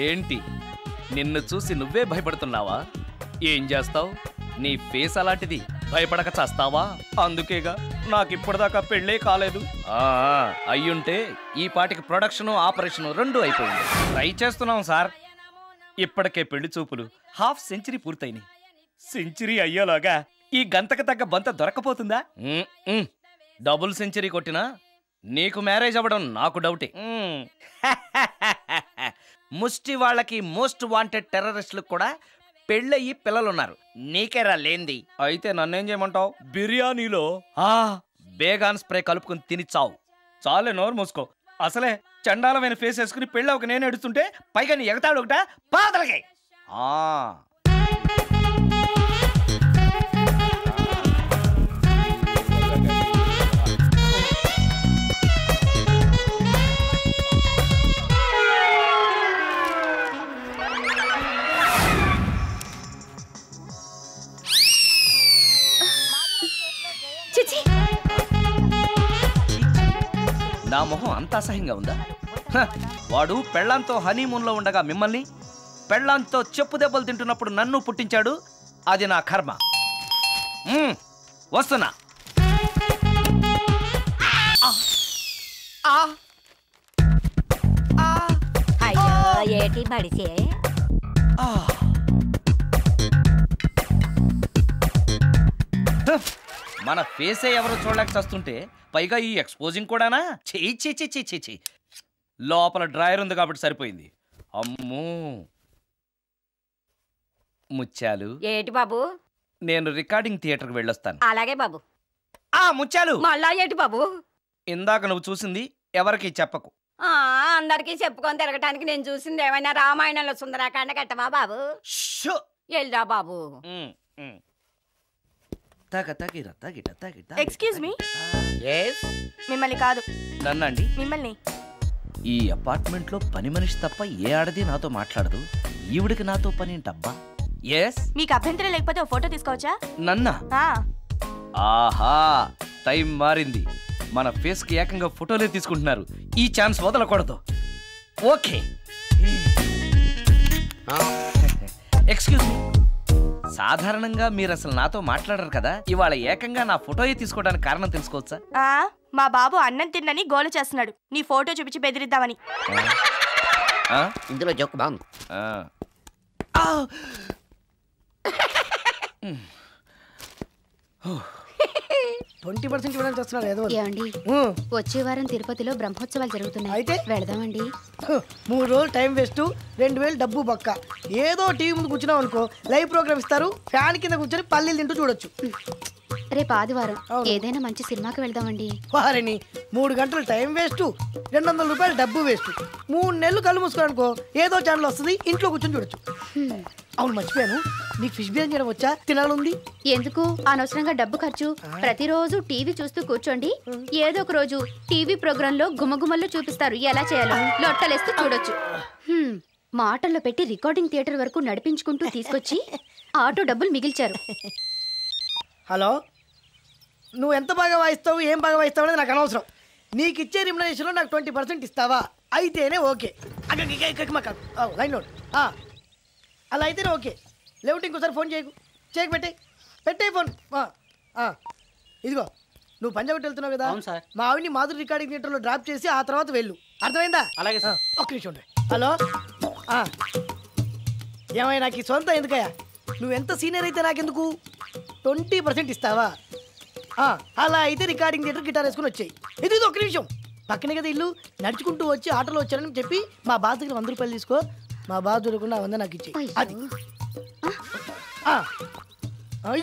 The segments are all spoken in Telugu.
ఏంటి నిన్ను చూసి నువ్వే భయపడుతున్నావా? ఏం చేస్తావు? నీ ఫేస్ అలాంటిది, భయపడక చేస్తావా? అందుకేగా నాకిప్పటిదాకా పెళ్ళే కాలేదు. అయ్యుంటే ఈ పాటికి ప్రొడక్షన్ ఆపరేషన్ రెండు అయిపోయింది. ట్రై చేస్తున్నాం సార్. ఇప్పటికే పెళ్లి చూపులు హాఫ్ సెంచరీ పూర్తయినాయి. సెంచరీ అయ్యేలాగా ఈ గంతకు తగ్గ బంత దొరకపోతుందా? డబుల్ సెంచరీ కొట్టినా నీకు మ్యారేజ్ అవ్వడం నాకు డౌటే. ముష్టి వాళ్ళకి మోస్ట్ వాంటెడ్ టెర్రరిస్టులకు కూడా పెళ్ళయి పిల్లలున్నారు. నీకేరా లేంది. అయితే నన్నేం చేయమంటావు? బిర్యానీలో బేగాన్ స్ప్రే కలుపుకుని తిని చావు. చాలే నోరు మూసుకో. అసలే చండాలమైన ఫేస్ వేసుకుని పెళ్ళి ఒక నేను ఎడుతుంటే పైగా నీ ఎగతాడు ఒకట పాదలకి. నా మొహం అంత అసహ్యంగా ఉందా? వాడు పెళ్ళాంతో హనీమూన్లో ఉండగా మిమ్మల్ని, పెళ్ళాంతో చెప్పు దెబ్బలు తింటున్నప్పుడు నన్ను పుట్టించాడు. అది నా కర్మ. వస్తున్నా. ఏటి బడిసే? మన ఫేసే ఎవరు చూడలేక చస్తుంటే పైగా ఈ ఎక్స్పోజింగ్ కూడానా? చీ. లోపల డ్రాయర్ ఉంది కాబట్టి సరిపోయింది. అమ్మో ముత్యాలు. ఏటి బాబు? నేను రికార్డింగ్ థియేటర్కి వెళ్ళొస్తాను. అలాగే బాబు. ముత్యాలు. మళ్ళా ఏటి బాబు? ఇందాక నువ్వు చూసింది ఎవరికి చెప్పకు. అందరికి చెప్పుకొని తిరగటానికి నేను చూసింది ఏమైనా రామాయణంలో సుందరాకాండ కట్టవా బాబు? ఎల్దా బాబు. Excuse me. yes మిమ్మల్ని కాదు. నన్నండి. మిమ్మల్ని. ఈ అపార్ట్మెంట్ లో పని మనిషి తప్ప ఏ ఆడది నాతో మాట్లాడదు. ఈవిడికి నాతో పని ఏంటబ్బా? ఎస్. మీకు అభ్యంతరం లేకపోతే ఓ ఫోటో తీసుకోవచ్చా? నన్నా? ఆహా, టైం మారింది. మన ఫేస్ కి ఏకంగా ఫోటోలే తీసుకుంటున్నారు. ఈ ఛాన్స్ వదలకూడదు. ఓకే. Excuse me. సాధారణంగా మీరు అసలు నాతో మాట్లాడరు కదా. ఇవాళ ఏకంగా నా ఫోటోయే తీసుకోవడానికి కారణం తెలుసుకోవచ్చా? మా బాబు అన్నం తిన్నని గోలు చేస్తున్నాడు. నీ ఫోటో చూపించి బెదిరిద్దామని. ఇందులో జోక్ బాగుంది. 20% ఇవ్వడానికి వస్తున్నారు ఏదో. ఏమండి, వచ్చే వారం తిరుపతిలో బ్రహ్మోత్సవాలు జరుగుతున్నాయి. అయితే వెళదామండి. 3 రోజులు టైం వేస్ట్, 2000 డబ్బు బొక్క. ఏదో టీవీ ముందు కూర్చున్నాం అనుకో, లైవ్ ప్రోగ్రామ్ ఇస్తారు. ఫ్యాన్ కింద కూర్చొని పల్లీలు తింటూ చూడొచ్చు. రేపు ఆదివారం ఏదైనా మంచి సినిమాకి వెళ్దామండి. వారిని 3 గంటలు టైం వేస్ట్, 200 రూపాయలు డబ్బు వేస్ట్. 3 నెలలు కళ్ళు మూసుకోనుకో, ఏదో ఛానల్ వస్తుంది, ఇంట్లో కూర్చొని చూడొచ్చు. అవును, మర్చిపోయాను, నీకు ఫిష్ బిర్యానీ చేయడం వచ్చా? తినాలుంది. ఎందుకు అనవసరంగా డబ్బు ఖర్చు? ప్రతిరోజు టీవీ చూస్తూ కూర్చోండి. ఏదో ఒక రోజు టీవీ ప్రోగ్రామ్ లో గుమగుమల్లో చూపిస్తారు ఎలా చేయాలో. లొట్టలేస్తూ చూడొచ్చు. మాటల్లో పెట్టి రికార్డింగ్ థియేటర్ వరకు నడిపించుకుంటూ తీసుకొచ్చి ఆటో డబ్బులు మిగిల్చారు. హలో, నువ్వు ఎంత బాగా వాయిస్తావు, ఏం బాగా వాయిస్తావు అనేది నాకు అనవసరం. నీకు ఇచ్చే రిమ్యునరేషన్లో నాకు 20% ఇస్తావా? అయితేనే ఓకే. Line note. అలా అయితేనే ఓకే. లేవుంటే ఇంకోసారి ఫోన్ చేయకు పెట్టే ఫోన్. ఇదిగో, నువ్వు పంజాబ్ వెళ్తున్నావు కదా, మా ఆవిడ్ని మాధురి రికార్డింగ్ థియేటర్లో డ్రాప్ చేసి ఆ తర్వాత వెళ్ళు. అర్థమైందా? అలాగే సార్. ఒక్క నిమిషం ఉండే. హలో, ఏమైనా నాకు ఈ సొంత ఎందుకయ్యా? నువ్వెంత సీనియర్ అయితే నాకెందుకు? 20% ఇస్తావా? అలా అయితే రికార్డింగ్ థియేటర్ గిటార్ వేసుకుని వచ్చాయి. ఇది ఒక్క నిమిషం. పక్కనే కదా ఇల్లు. నడుచుకుంటూ వచ్చి ఆటోలో వచ్చానని చెప్పి మా బాస్ దగ్గర 100 రూపాయలు తీసుకో. మా బాస్ దొరకకుండా 100 నాకు ఇచ్చేయి. అది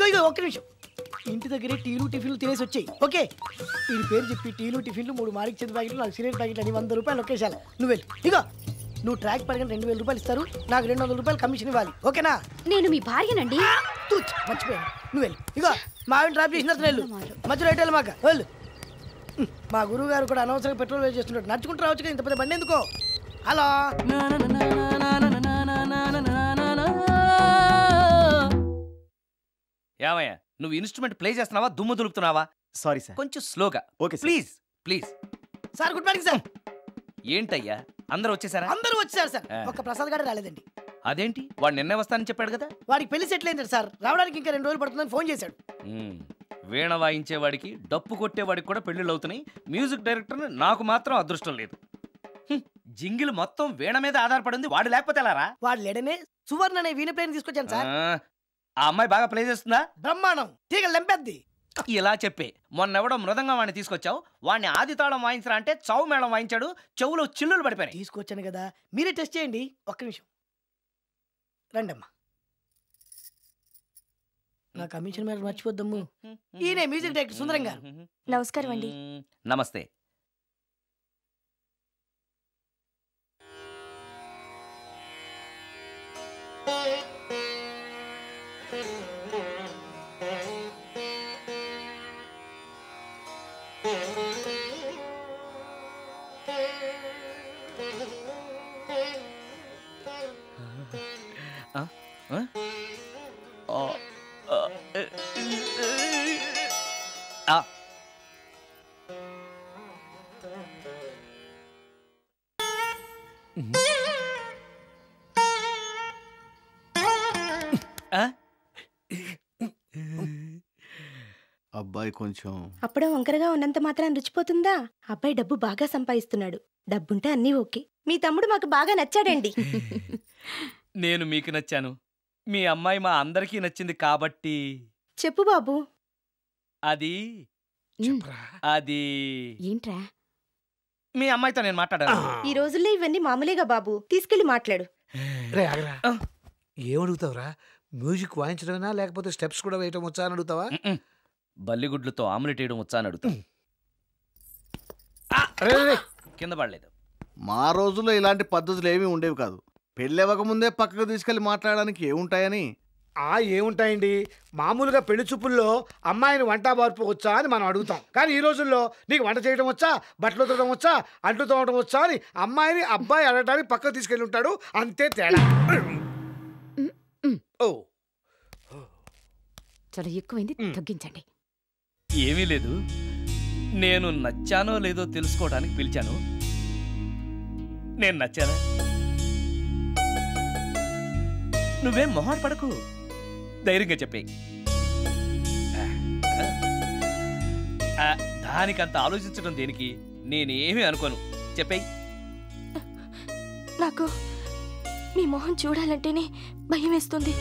ఇగో ఒక్క నిమిషం. ఇంటి దగ్గరే టీలు టిఫిన్లు తినేసి వచ్చాయి. ఓకే, ఈ పేరు చెప్పి టీలు టిఫిన్లు 3 మారికి చెంది ప్యాకెట్లు, 4 సిగరెట్ ప్యాకెట్లు అని 100 రూపాయలు ఒకేసారి. నువ్వు వెళ్ళు. ఇగో, నువ్వు ట్రాక్ పడగానే 2000 రూపాయలు ఇస్తారు. నాకు 200 రూపాయలు కమిషన్ ఇవ్వాలి. ఓకేనా? నేను మీ భార్యనండి. మర్చిపోయాను. నువ్వు వెళ్ళు. ఇగో, మా ఆవిడ డ్రాప్ చేసిన వెళ్ళు. మధ్యలో రైట్ వెళ్ళి మాక వెళ్ళు. మా గురువు గారు కూడా అనవసరంగా పెట్రోల్ వేస్ట్ చేస్తున్నాడు. నడుచుకుంటూ రావచ్చు కదా, ఇంత పెద్ద బండి ఎందుకో. హలో, ఏమయ్యా, నువ్వు ఇన్స్ట్రుమెంట్ ప్లే చేస్తున్నావా, దుమ్ము దులుపుతున్నావా? సారీ సార్, కొంచెం స్లోగా. Okay please. Sir good morning sir. ఏంటయ్యా అందరూ వచ్చేసారా? అందరూ వచ్చారు సార్, ఒక్క ప్రసాద్ గారు రాలేదండి. అదేంటి? వాడు నిన్నే వస్తానని చెప్పాడు కదా. వాడికి పెళ్లి సెటిల్ అయింది సార్, రావడానికి ఇంకా 2 రోజులు పడుతుందని ఫోన్ చేశాడు. వీణ వాయించేవాడికి డప్పు కొట్టేవాడికి కూడా పెళ్లిళ్ళు అవుతున్నాయి. మ్యూజిక్ డైరెక్టర్ నాకు మాత్రం అదృష్టం లేదు. జింగిల్ మొత్తం వీణ మీద ఆధారపడింది, వాడు లేకపోతే ఎలారా? వాడు లేడనే సువర్ణ అనే వీణ ప్లేని తీసుకొచ్చాను సార్. ఆ అమ్మాయి బాగా ప్లే చేస్తుందా? బ్రహ్మాండం, తీగ లెంపెద్ది. ఇలా చెప్పే మొన్నెవడో మృదంగం వాడిని తీసుకొచ్చావు, వాడిని ఆది తాళం వాయించరా అంటే చౌ మేళం వాయించాడు, చెవులో చిల్లులు పడిపోయాయి. తీసుకొచ్చాను కదా, మీరే టెస్ట్ చేయండి. ఒక్క నిమిషం రండమ్మా. నా కమిషన్ మీద మర్చిపోద్దమ్ము. ఈయనే మ్యూజిక్ డైరెక్టర్ సుందరం గారు. నమస్కారం అండి. నమస్తే. అబ్బాయి కొంచెం అప్పుడే వంకరగా ఉన్నంత మాత్రం రుచిపోతుందా? అబ్బాయి డబ్బు బాగా సంపాదిస్తున్నాడు, డబ్బుంటే అన్నీ ఓకే. మీ తమ్ముడు మాకు బాగా నచ్చాడండి. నేను మీకు నచ్చాను, మీ అమ్మాయి మా అందరికీ నచ్చింది కాబట్టి. చెప్పు బాబు. అది అది ఏంట్రా? మీ అమ్మాయితో నేను మాట్లాడాను. ఈ రోజుల్లో ఇవన్నీ మామూలేగా బాబు, తీసుకెళ్లి మాట్లాడు. ఏమడుగుతావురా? మ్యూజిక్ వాయించడమేనా లేకపోతే స్టెప్స్ కూడా వేయటం వచ్చా అని అడుగుతావా? బల్లిగుడ్లతో ఆమ్లెట్ వేయడం వచ్చా అని అడుగుతా. కింద పడలేదు. మా రోజుల్లో ఇలాంటి పద్ధతులు ఏమీ ఉండేవి కాదు. పెళ్ళివ్వకముందే పక్కకు తీసుకెళ్లి మాట్లాడడానికి ఏముంటాయని. ఏముంటాయండి, మామూలుగా పెళ్లి చూపుల్లో అమ్మాయిని వంట బార్పు వచ్చా అని మనం అడుగుతాం. కానీ ఈ రోజుల్లో నీకు వంట చేయడం వచ్చా, బట్టలు ఉతకడం వచ్చా, అంట్లు తోమడం వచ్చా అని అమ్మాయిని అబ్బాయి అడగడానికి పక్కకు తీసుకెళ్ళి ఉంటాడు, అంతే తేడా. ఓ చాలా ఎక్కువైంది, తగ్గించండి. ఏమీ లేదు, నేను నచ్చానో లేదో తెలుసుకోవడానికి పిలిచాను. నేను నచ్చానా? నువ్వేం మొహాట పడకు, ధైర్యంగా చెప్పే. దానికంత ఆలోచించడం దేనికి? నేనేమీ అనుకోను, చెప్పేయి. నాకు మీ మొహం చూడాలంటేనే భయం వేస్తుంది.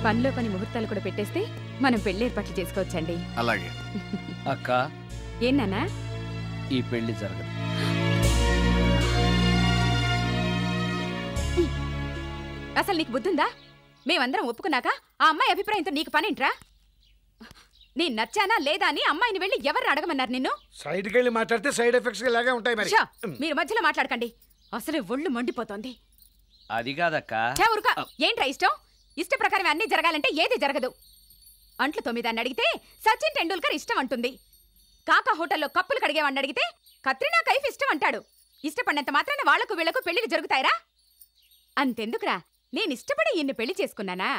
పనిలో పని ముహూర్తాలు కూడా పెట్టేస్తే మనం పెళ్లి ఏర్పాట్లు చేసుకోవచ్చండి. అలాగే అక్క. ఏనానా? ఈ పెళ్లి జరగదు. అసలు నీకు బుద్ధుందా? మేమందరం ఒప్పుకున్నాక ఆ అమ్మాయి అభిప్రాయంతో నీకు పనేంట్రా? నీ నచ్చానా లేదా అని అమ్మాయిని వెళ్ళి ఎవరు అడగమన్నారు నిన్ను? సైడ్కి వెళ్ళి మాట్లాడితే సైడ్ ఎఫెక్ట్స్ ఇలాగే ఉంటాయి. మరి మీరు మధ్యలో మాట్లాడకండి, అసలు ఒళ్ళు మండిపోతోంది. అది కాదక్క. ఏంట్రా ఇష్టం? ఇష్ట ప్రకారం అన్నీ జరగాలంటే ఏది జరగదు. అంట్లు 9 అడిగితే సచిన్ టెండూల్కర్ ఇష్టం అంటుంది. కాకా హోటల్లో కప్పులు కడిగేవాడిని అడిగితే కత్రినా కైఫ్ ఇష్టం అంటాడు. ఇష్టపడినంత మాత్రాన వాళ్లకు వీళ్లకు పెళ్లికి జరుగుతాయిరా? అంతెందుకురా, నేను ఇష్టపడి ఇన్ని పెళ్లి చేసుకున్నానా?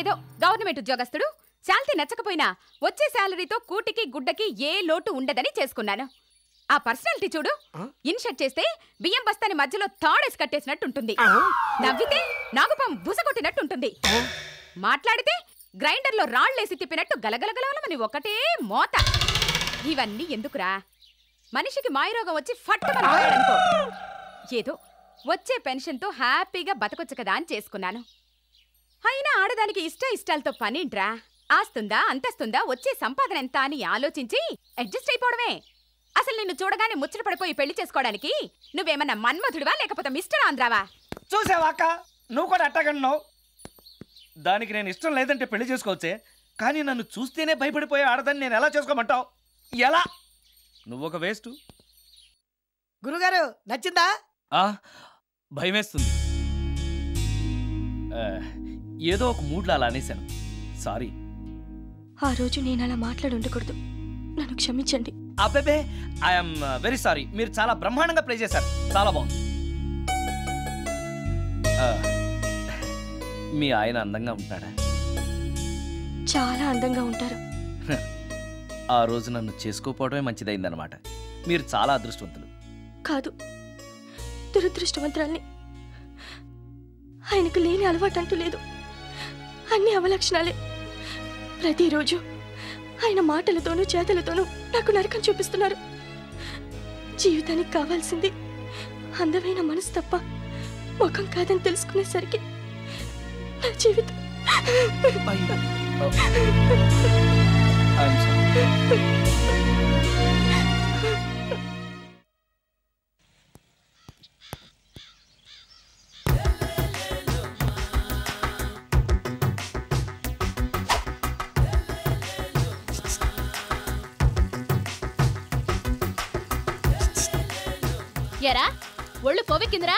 ఏదో గవర్నమెంట్ ఉద్యోగస్తుడు, శాలరీ నచ్చకపోయినా వచ్చే శాలరీతో కూటికి గుడ్డకి ఏ లోటు ఉండదని చేసుకున్నాను. ఆ పర్సనాలిటీ చూడు, ఇన్షర్ట్ చేస్తే బియ్యం బస్తాని మధ్యలో తాడేసి కట్టేసినట్టుంటుంది. నవ్వితే నాగుపం బుసకొట్టినట్టుంటుంది. మాట్లాడితే గ్రైండర్లో రాళ్లేసి తిప్పినట్టు గలగలగలమని ఒకటే మోత. ఇవన్నీ ఎందుకురా? మనిషికి మాయరోగం వచ్చి ఫట్టుమని పోయాడనుకో, ఏదో వచ్చే పెన్షన్తో హ్యాపీగా బతకొచ్చు కదా అని చేసుకున్నాను. అయినా ఆడదానికి ఇష్టాలతో పనింట్రా? ఆస్తుందా, అంతస్తుందా, వచ్చే సంపాదన ఎంత అని ఆలోచించి అడ్జస్ట్ అయిపోవడమే. అసలు నిన్ను చూడగానే ముచ్చట పడిపోయి పెళ్లి చేసుకోవడానికి నువ్వేమన్నా మన్మధుడివా లేకపోతే మిస్టర్ ఆంధ్రావా? చూసావా అక్క, నువ్వు కూడా అట్టగన్నావు. దానికి నేను ఇష్టం లేదంటే పెళ్లి చేసుకోవచ్చే, కానీ నన్ను చూస్తేనే భయపడిపోయే ఆడదాన్ని నేను ఎలా చేసుకోమంటావు? ఎలా? నువ్వొక వేస్ట్. గురుగారు నచ్చిందా? భయమేస్తుంది. ఏదో ఒక మూడ్లో అలా అనేశాను, సారీ. ఆ రోజు నేను అలా మాట్లాడి ఉండకూడదు, నన్ను క్షమించండి. అబ్బే, ఐఎమ్ వెరీ సారీ. మీరు చాలా బ్రహ్మాండంగా ప్లే చేశారు, చాలా బాగుంది. మీ ఆయన అందంగా ఉంటాడా? చాలా అందంగా ఉంటారు. ఆ రోజు నన్ను చేసుకోపోవడమే మంచిదైందనమాట. మీరు చాలా అదృష్టవంతులు. కాదు, దురదృష్టవంతురాల్ని. ఆయనకు లేని అలవాటు అంటూ లేదు. అన్ని అవలక్షణాలే. ప్రతిరోజు ఆయన మాటలతోనూ చేతలతోనూ నాకు నరకం చూపిస్తున్నారు. జీవితానికి కావాల్సింది అందమైన మనసు తప్ప ముఖం కాదని తెలుసుకునేసరికి నా జీవితం ఎరా ఒళ్ళు కొవ్వెక్కిందిరా?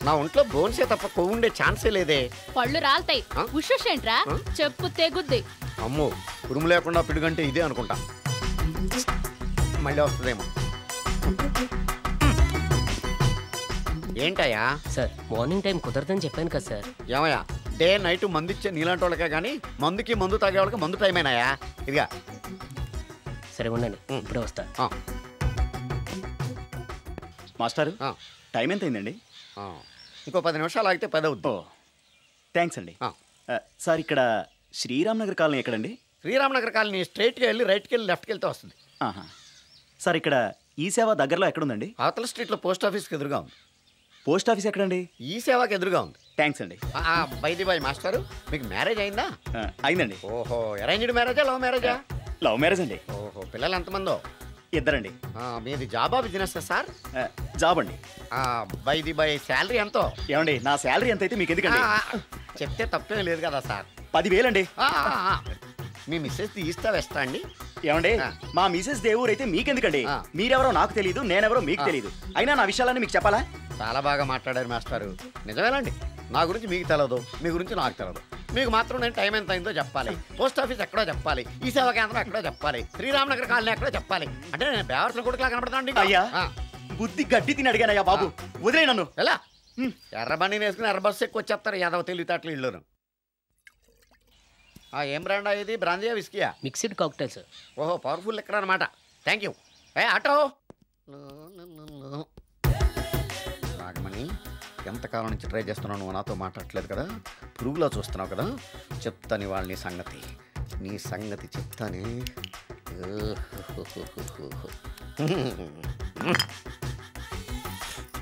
నా ఒంట్లో బోన్సే తప్ప కొవ్వు ఉండే ఛాన్సే లేదే. పళ్ళు రాల్తాయి. ఉషేంట్రా? చెప్పు తెగుద్ది. అమ్మో, ఉరుము లేకుండా పిడుగంటే ఇదే అనుకుంటా. మళ్ళీ వస్తుందేమో. ఏంటయ్యా? సార్, మార్నింగ్ టైం కుదరదని చెప్పాను కదా సార్. ఏమయ్యా, డే నైట్ మందు ఇచ్చే నీలాంటి వాళ్ళకే కానీ మందుకి మందు తాగే వాళ్ళకి మందు టైమేనాయా? ఇదిగా సరే ఉండండి, ఇప్పుడే వస్తా. మాస్టారు, టైం ఎంత అయిందండి? ఇంకో 10 నిమిషాలు ఆగితే 10 అవుద్ది. థ్యాంక్స్ అండి. సార్, ఇక్కడ శ్రీరామ్ నగర్ కాలనీ ఎక్కడండి? శ్రీరామ్ నగర్ కాలనీ స్ట్రైట్కి వెళ్ళి రైట్కి వెళ్ళి లెఫ్ట్కి వెళ్తే వస్తుంది. సార్, ఇక్కడ ఈ సేవ దగ్గరలో ఎక్కడుందండి? అవతల స్ట్రీట్లో పోస్ట్ ఆఫీస్కి ఎదురుగా ఉంది. పోస్ట్ ఆఫీస్ ఎక్కడండి? ఈ సేవకి ఎదురుగా ఉంది. థ్యాంక్స్ అండి. బైది బాయ్ మాస్టారు, మీకు మ్యారేజ్ అయిందా? అయిందండి. ఓహో, అరేంజ్డ్ మ్యారేజా లవ్ మ్యారేజా? లవ్ మ్యారేజ్ అండి. ఓహో, పిల్లలు ఎంతమందో? 2 అండి. మీది జాబా బిజినెస్ సార్? జాబ్ అండి. బైది బాయ్ శాలరీ ఎంతో? ఏమండి, నా శాలరీ ఎంత అయితే మీకు ఎందుకండి? చెప్తే తప్పేం లేదు కదా సార్. 10,000 అండి. మీ మిస్సెస్ తీస్తా వేస్తా అండి. ఏమండి, మా మిసెస్ దేవుడు అయితే మీకెందుకండి? మీరెవరో నాకు తెలియదు, నేనెవరో మీకు తెలియదు. అయినా నా విషయాలన్నీ మీకు చెప్పాలా? చాలా బాగా మాట్లాడారు మాస్టారు. నిజమేనండి, నా గురించి మీకు తెలియదు, మీ గురించి నాకు తెలియదు. మీకు మాత్రం నేను టైం ఎంత అయిందో చెప్పాలి, పోస్ట్ ఆఫీస్ ఎక్కడో చెప్పాలి, ఈ సేవా కేంద్రం ఎక్కడో చెప్పాలి, శ్రీరామ్ నగర్ కాలనీ ఎక్కడో చెప్పాలి. అంటే నేను బేవర్సన కొడుకులా కనపడతానండి. అయ్యా, బుద్ధి గడ్డి తిని అడిగానయ్యా బాబు, వదిలే నన్ను. ఎలా ఎర్ర బండి వేసుకుని ఎర్ర బస్సు ఎక్కువ వచ్చేస్తారు యాదవ తెలివితేటలు ఇల్లును. ఏం బ్రాండా ఇది? బ్రాందియా విస్కియా? Mixed cocktail sir. ఓహో, పవర్ఫుల్ ఎక్కడ అనమాట. Thank you. ఆటో నాగమణి, ఎంతకాలం నుంచి ట్రై చేస్తున్నావు, నువ్వు నాతో మాట్లాడట్లేదు కదా, పురుగులో చూస్తున్నావు కదా. చెప్తాను ఇవాళ నీ సంగతి చెప్తానే.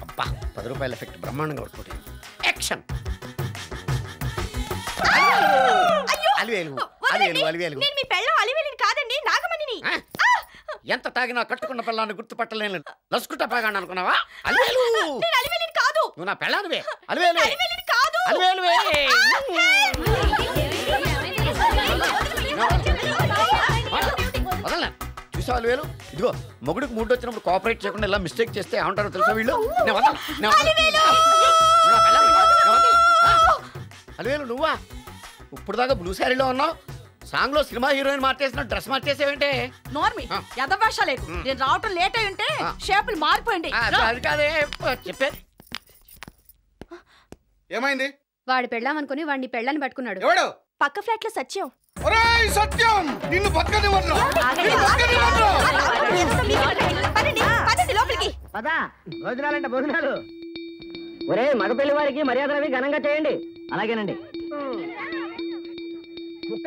అబ్బా, 10 రూపాయల ఎఫెక్ట్ బ్రహ్మాండంగా వర్కౌట్ అయింది. యాక్షన్. ఎంత తాగినా కట్టుకున్న పిల్లాన్ని గుర్తుపట్టలేను లసుకుట పాగాను అనుకున్నావా? అలివేలు నువ్వు నా పెళ్ళానివే. అలివేలు అలివేలువే. వదలనా? చూసావు అలివేలు? ఇదిగో, మొగుడికి మూడు వచ్చినప్పుడు కోఆపరేట్ చేయకుండా ఇలా మిస్టేక్ చేస్తే ఏమంటారో తెలుసా వీళ్ళు? అలివేలు నువ్వా? ఇప్పుడు దాకా బ్లూ శారీలో ఉన్నావు, సాంగ్ లో సినిమా హీరోయిన్ మార్చేసిన డ్రెస్ మార్చేసేవంటే? నోర్మి యదభాష లేదు. నేను రావటం లేట్ అయి ఉంటే షేపులు మారిపోయింది. అది కాదే చెప్పేది. ఏమైంది? వాడి పెళ్ళాం అనుకుని వాడిని పెళ్ళని పట్టుకున్నాడు. ఎవడు? పక్క ఫ్లాట్ లో సత్యం. ఒరేయ్ సత్యం, నిన్ను బతకనివ్వను. లోపలికి పదా, భోజనాలంటే భోజనాలు. ఒరే, మగ పెళ్లి వారికి మర్యాదలవి ఘనంగా చేయండి. అలాగేనండి. ముక్క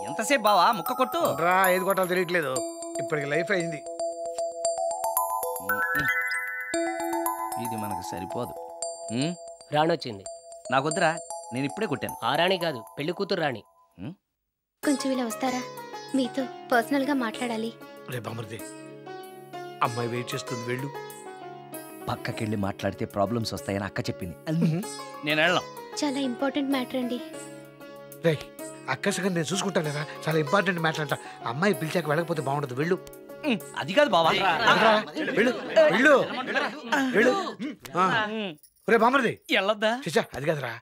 ఎంతసేపు బావా? ముక్క కొట్టు. ఏది కొట్టాలో తెలియట్లేదు, ఇప్పటికి లైఫ్ అయింది. ఇది మనకు సరిపోదు. రాణి వచ్చింది. నాకొద్దురా, నేను ఇప్పుడే కొట్టాను. ఆ రాణి కాదు, పెళ్లి కూతురు రాణి. కొంచెం ఇలా వస్తారా? మీతో పర్సనల్ గా మాట్లాడాలి. రే బామర్ది, అమ్మాయి వెయిట్ చేస్తుంది, వెళ్ళు. పక్కకెళ్ళి మాట్లాడితే ప్రాబ్లమ్స్ వస్తాయని అక్క చెప్పింది. నేను వెళ్ళాం. చాలా ఇంపార్టెంట్ మ్యాటర్ అండి. రే, అక్కసగా నేను చూసుకుంటాను కదా, చాలా ఇంపార్టెంట్ మ్యాటర్ అంట. అమ్మాయి పిలిచాక వెళ్ళకపోతే బాగుండదు, వెళ్ళు. అది కాదు బావా, వెళ్ళు వెళ్ళు వెళ్ళు. రే బామర్ది, వెళ్ళొద్దా? చిచ్చా, అది కాదురా,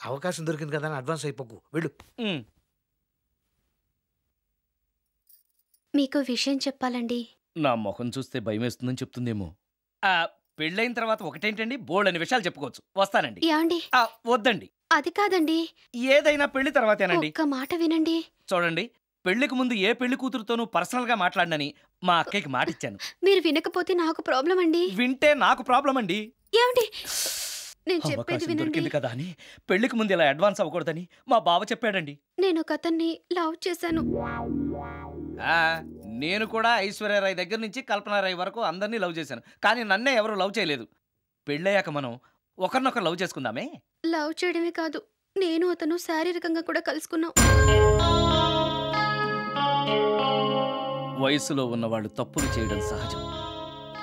అవకాశం దొరికింది కదా అని అడ్వాన్స్ అయిపోకు, వెళ్ళు. మీకు విషయం చెప్పాలండి. నా ముఖం చూస్తే భయం వేస్తుందని చెప్తుందేమో. పెళ్ళైన తర్వాత ఒకటేంటండి బోల్డని విషయాలు చెప్పుకోవచ్చు. వస్తానండి. యాండి వద్దండి. అది కాదండి, ఏదైనా పెళ్లి తర్వాతేనండి. ఒక్క మాట వినండి. చూడండి, పెళ్లికి ముందు ఏ పెళ్లి కూతురుతోనూ పర్సనల్ గా మాట్లాడనని మా అక్కకి మాటిచ్చాను. మీరు వినకపోతే నాకు ప్రాబ్లం అండి. వింటే నాకు ప్రాబ్లం అండి. ఏమండి, నేను చెప్పేది అవకాశం వినండి. దొరికింది కదా అని పెళ్లికి ముందు ఇలా అడ్వాన్స్ అవ్వకూడదని మా బావ చెప్పాడండి. నేను ఒక అతన్ని లవ్ చేశాను. నేను కూడా ఐశ్వర్యరాయ్ దగ్గర నుంచి కల్పనారాయ్ వరకు అందరినీ లవ్ చేశాను. కానీ నన్నే ఎవరు లవ్ చేయలేదు. పెళ్ళయ్యాక మనం ఒకరినొకరు లవ్ చేసుకుందామే. లవ్ చేయడమే కాదు, నేను అతను శారీరకంగా కూడా కలుసుకున్నాం. వయసులో ఉన్నవాళ్ళు తప్పులు చేయడం సహజం.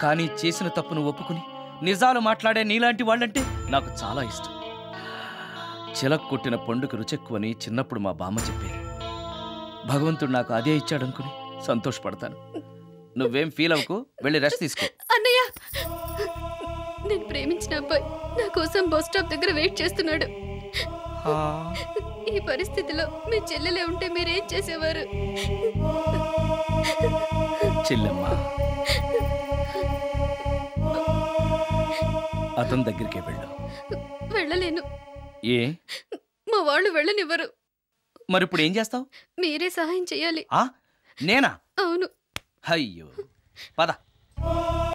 కానీ చేసిన తప్పును ఒప్పుకుని నిజాలు మాట్లాడే నీలాంటి వాళ్ళంటే నాకు చాలా ఇష్టం. చిలక్ కొట్టిన పండుగ రుచెక్కువని చిన్నప్పుడు మా బామ్మ చెప్పేది. భగవంతుడు నాకు అదే ఇచ్చాడనుకుని సంతోషపడతాను. నువ్వేం ఫీల్ అవ్వకు, వెళ్ళి రెస్ట్ తీసుకో. అన్నయ్య, నేను ప్రేమించిన అబ్బాయి నా కోసం బస్ స్టాప్ దగ్గర వెయిట్ చేస్తున్నాడు. ఈ పరిస్థితిలో మీ చెల్లెలే ఉంటే మీరేం చేసేవారు? చెల్లెమ్మ, అతని దగ్గరికే వెళ్ళు. వెళ్ళలేను. ఏ? మా వాళ్ళు వెళ్ళనివ్వరు. మరిప్పుడు ఏం చేస్తావు? మీరే సహాయం చేయాలి. నేనా? అవును. అయ్యో, పద.